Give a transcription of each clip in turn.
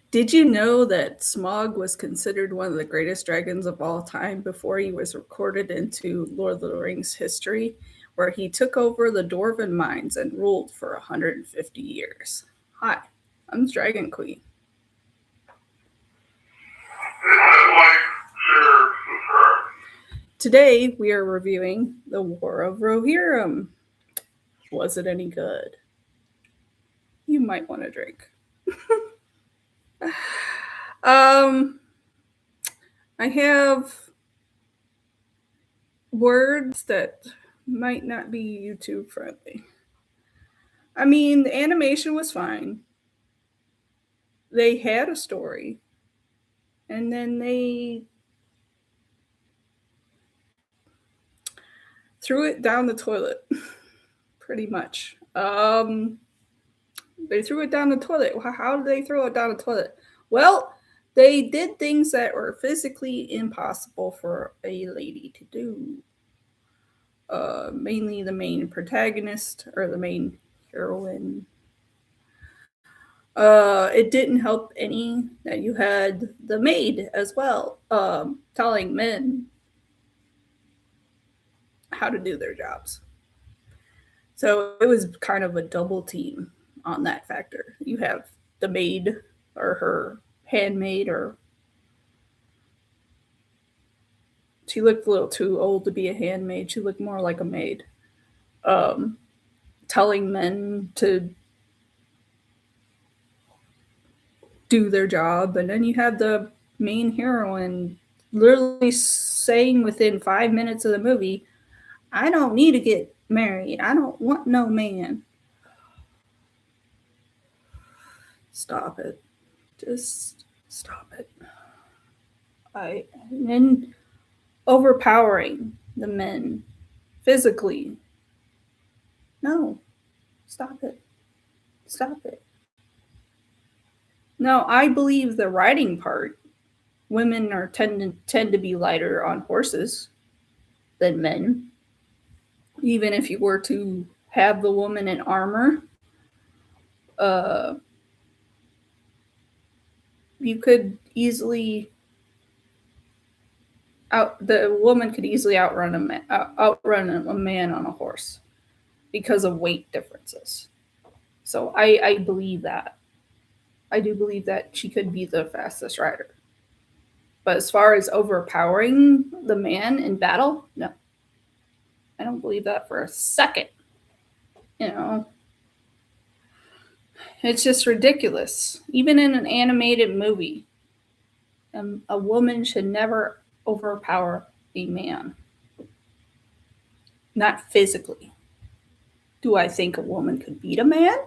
Did you know that Smaug was considered one of the greatest dragons of all time before he was recorded into Lord of the Rings history, where he took over the Dwarven mines and ruled for 150 years? Hi, I'm the Dragon Queen. Today we are reviewing the War of Rorriim. Was it any good? You might want to drink. I have words that might not be YouTube friendly. I mean, the animation was fine. They had a story. And then they threw it down the toilet, pretty much. They threw it down the toilet. How did they throw it down the toilet? Well, they did things that were physically impossible for a lady to do. Mainly the main protagonist or the main heroine. It didn't help any that you had the maid as well, telling men how to do their jobs. So it was kind of a double team on that factor. You have the maid or her handmaid, or she looked a little too old to be a handmaid. She looked more like a maid. Um, Telling men to do their job. And then you have the main heroine literally saying within 5 minutes of the movie, I don't need to get married. I don't want no man. Stop it. Just stop it. And then overpowering the men physically. No. Stop it. Stop it. No, I believe the riding part, women tend to be lighter on horses than men. Even if you were to have the woman in armor, uh, you could easily the woman could easily outrun a man on a horse because of weight differences. So I believe that. I do believe that she could be the fastest rider. But as far as overpowering the man in battle, no. I don't believe that for a second. You know, it's just ridiculous. Even in an animated movie, a woman should never overpower a man. Not physically. Do I think a woman could beat a man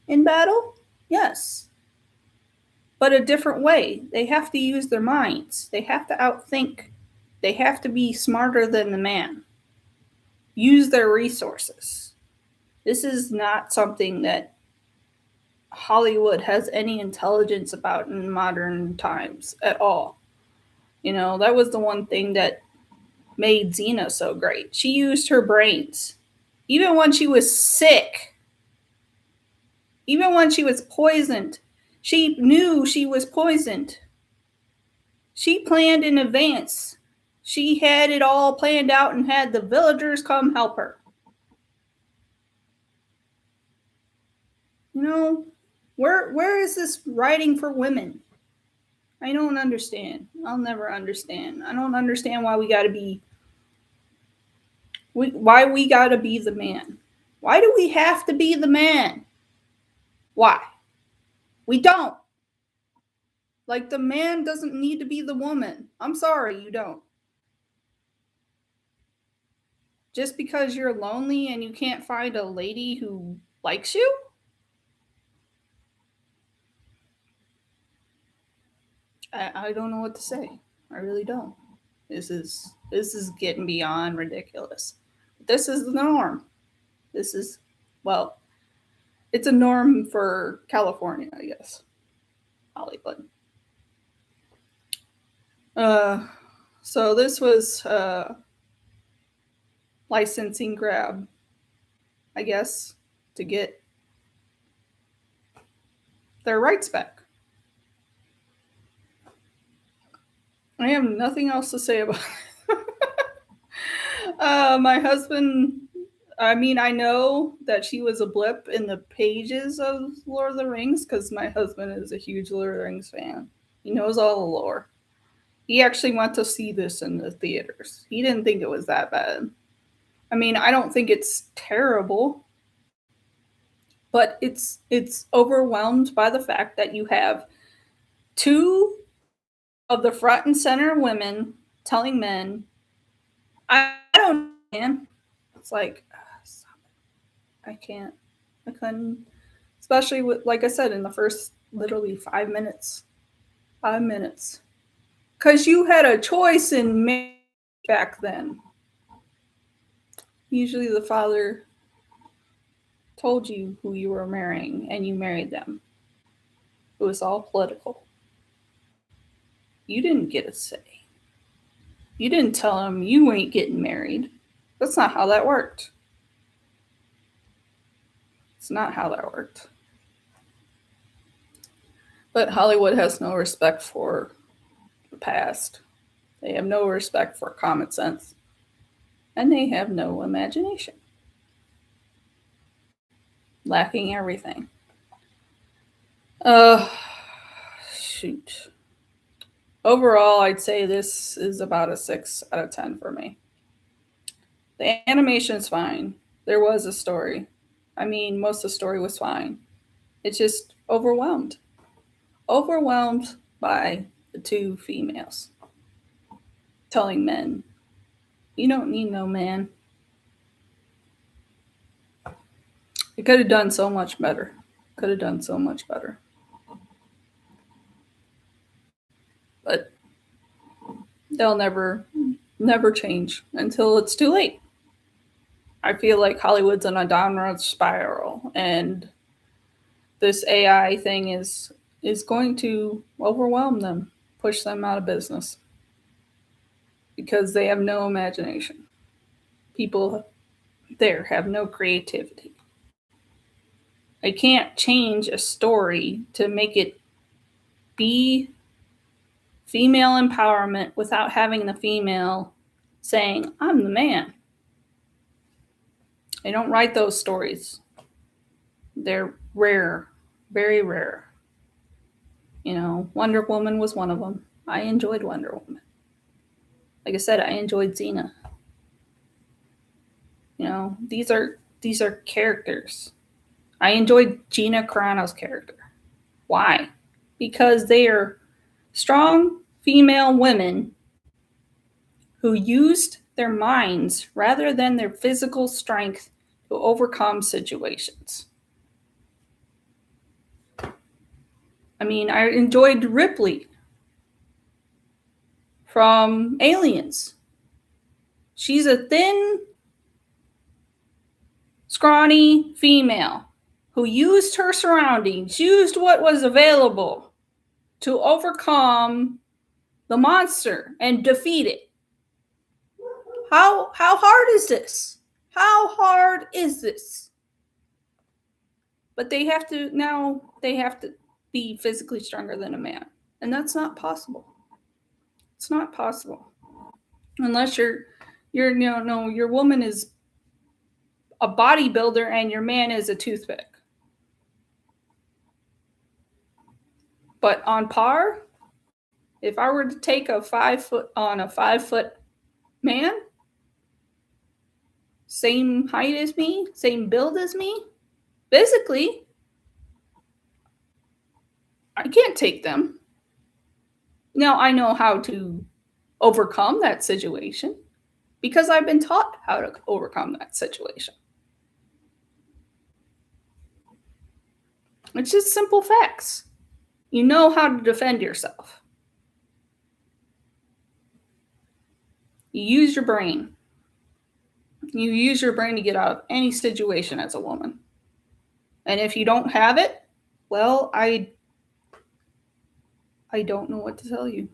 in battle? Yes. But a different way. They have to use their minds. They have to outthink. They have to be smarter than the man. Use their resources. This is not something that Hollywood has any intelligence about in modern times at all. You know, that was the one thing that made Xena so great. She used her brains. Even when she was sick, even when she was poisoned, she knew she was poisoned. She planned in advance. She had it all planned out and had the villagers come help her. You know, where is this writing for women? I don't understand. I'll never understand. I don't understand why we got to be why we got to be the man. Why do we have to be the man? Why? We don't. Like, the man doesn't need to be the woman. I'm sorry, you don't. Just because you're lonely and you can't find a lady who likes you? I don't know what to say. I really don't. This is getting beyond ridiculous. This is the norm. This is, well, it's a norm for California, I guess. Hollywood. Uh, so this was licensing grab, I guess, to get their rights back. I have nothing else to say about it. My husband, I mean, I know that she was a blip in the pages of Lord of the Rings because my husband is a huge Lord of the Rings fan. He knows all the lore. He actually went to see this in the theaters. He didn't think it was that bad. I mean, I don't think it's terrible, but it's overwhelmed by the fact that you have two of the front and center women telling men, I don't know, man. It's like, I can't. I couldn't. Especially with, like I said, in the first literally 5 minutes. 5 minutes. Because you had a choice in marriage back then. Usually the father told you who you were marrying and you married them. It was all political. You didn't get a say. You didn't tell him you ain't getting married. That's not how that worked. It's not how that worked. But Hollywood has no respect for the past. They have no respect for common sense. And they have no imagination. Lacking everything. Shoot. Overall, I'd say this is about a 6 out of 10 for me. The animation's fine. There was a story. I mean, most of the story was fine. It's just overwhelmed. Overwhelmed by the two females telling men, you don't need no man. It could have done so much better. Could have done so much better. But they'll never change until it's too late. I feel like Hollywood's on a downward spiral, and this AI thing is going to overwhelm them, push them out of business because they have no imagination. People there have no creativity. I can't change a story to make it be female empowerment without having the female saying, I'm the man. I don't write those stories. They're rare, very rare. You know, Wonder Woman was one of them. I enjoyed Wonder Woman. Like I said, I enjoyed Xena. You know, these are characters. I enjoyed Gina Carano's character. Why? Because they are strong female women who used their minds rather than their physical strength to overcome situations. I mean, I enjoyed Ripley from Aliens. She's a thin, scrawny female who used her surroundings, used what was available to overcome the monster and defeat it. How hard is this? How hard is this? But they have to be physically stronger than a man. And that's not possible. It's not possible. Unless your woman is a bodybuilder and your man is a toothpick. But on par, if I were to take a 5 foot on a 5 foot man, same height as me, same build as me, physically, I can't take them. Now I know how to overcome that situation because I've been taught how to overcome that situation. It's just simple facts. You know how to defend yourself. You use your brain. You use your brain to get out of any situation as a woman. And if you don't have it, well, I don't know what to tell you.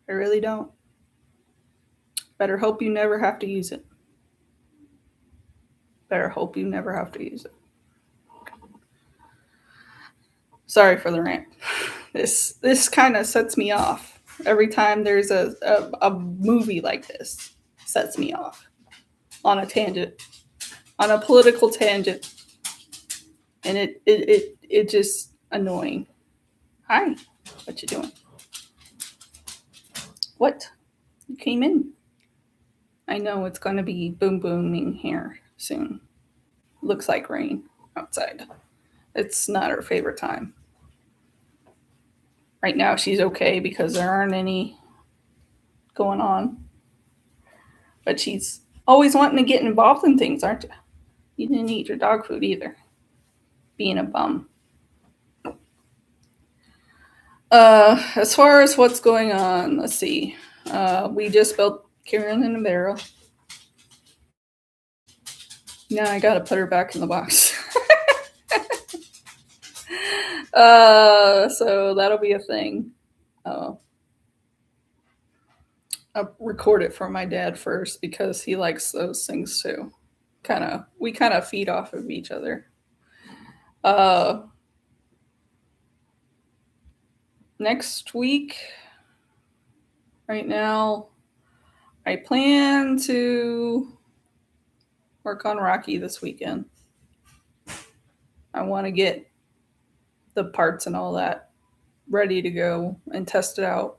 I really don't. Better hope you never have to use it. Better hope you never have to use it. Sorry for the rant. This kind of sets me off. Every time there's a movie like this, sets me off on a tangent, on a political tangent, and it just annoying. Hi, what you doing? What? You came in. I know it's going to be booming here soon. Looks like rain outside. It's not her favorite time. Right now she's okay because there aren't any going on. But she's always wanting to get involved in things, aren't you? You didn't eat your dog food either. Being a bum. As far as what's going on, let's see. We just built Karen in a barrel. Now I gotta put her back in the box. So that'll be a thing. I'll record it for my dad first because he likes those things too. We kind of feed off of each other. Next week, right now, I plan to work on Rocky this weekend. I want to get the parts and all that ready to go and test it out.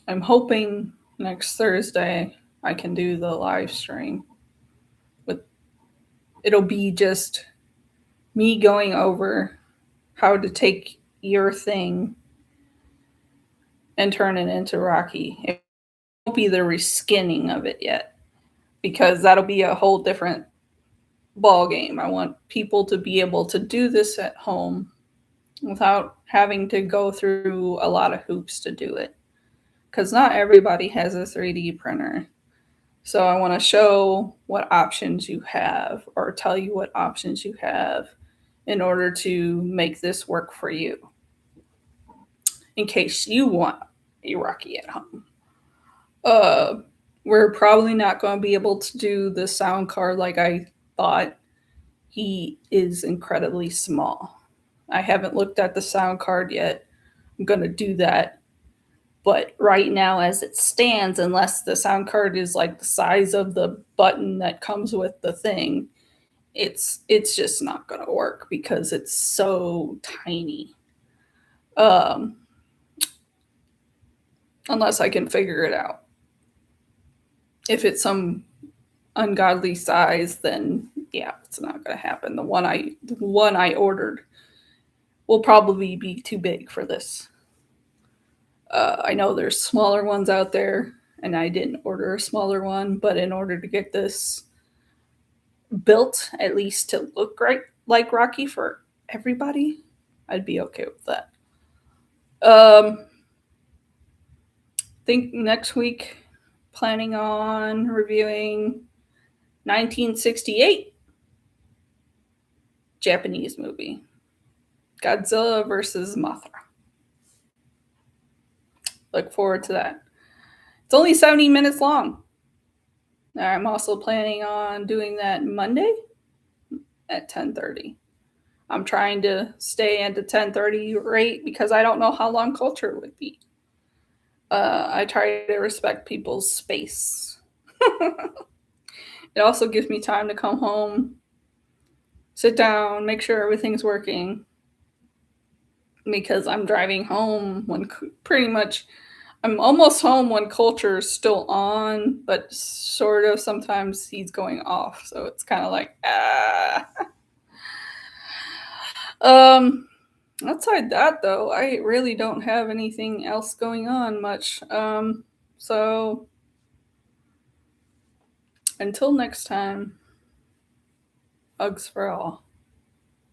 I'm hoping next Thursday I can do the live stream. It'll be just me going over how to take your thing and turn it into Rocky. It won't be the reskinning of it yet because that'll be a whole different ball game. I want people to be able to do this at home without having to go through a lot of hoops to do it because not everybody has a 3D printer. So I want to show what options you have or tell you what options you have in order to make this work for you in case you want a Rocky at home. We're probably not going to be able to do the sound card like I thought. He is incredibly small. I haven't looked at the sound card yet. I'm going to do that. But right now, as it stands, unless the sound card is like the size of the button that comes with the thing, it's just not going to work because it's so tiny. Unless I can figure it out. If it's some ungodly size, then yeah, it's not going to happen. The one I ordered will probably be too big for this. I know there's smaller ones out there, and I didn't order a smaller one, but in order to get this built, at least to look right like Rocky for everybody, I'd be okay with that. Think next week, planning on reviewing 1968 Japanese movie, Godzilla versus Mothra. Look forward to that. It's only 70 minutes long. I'm also planning on doing that Monday at 10:30. I'm trying to stay at the 10:30 rate because I don't know how long culture would be. I try to respect people's space. It also gives me time to come home, sit down, make sure everything's working. Because I'm driving home when pretty much I'm almost home when culture is still on, but sort of sometimes he's going off. So it's kind of like, outside that though, I really don't have anything else going on much. So until next time, hugs for all.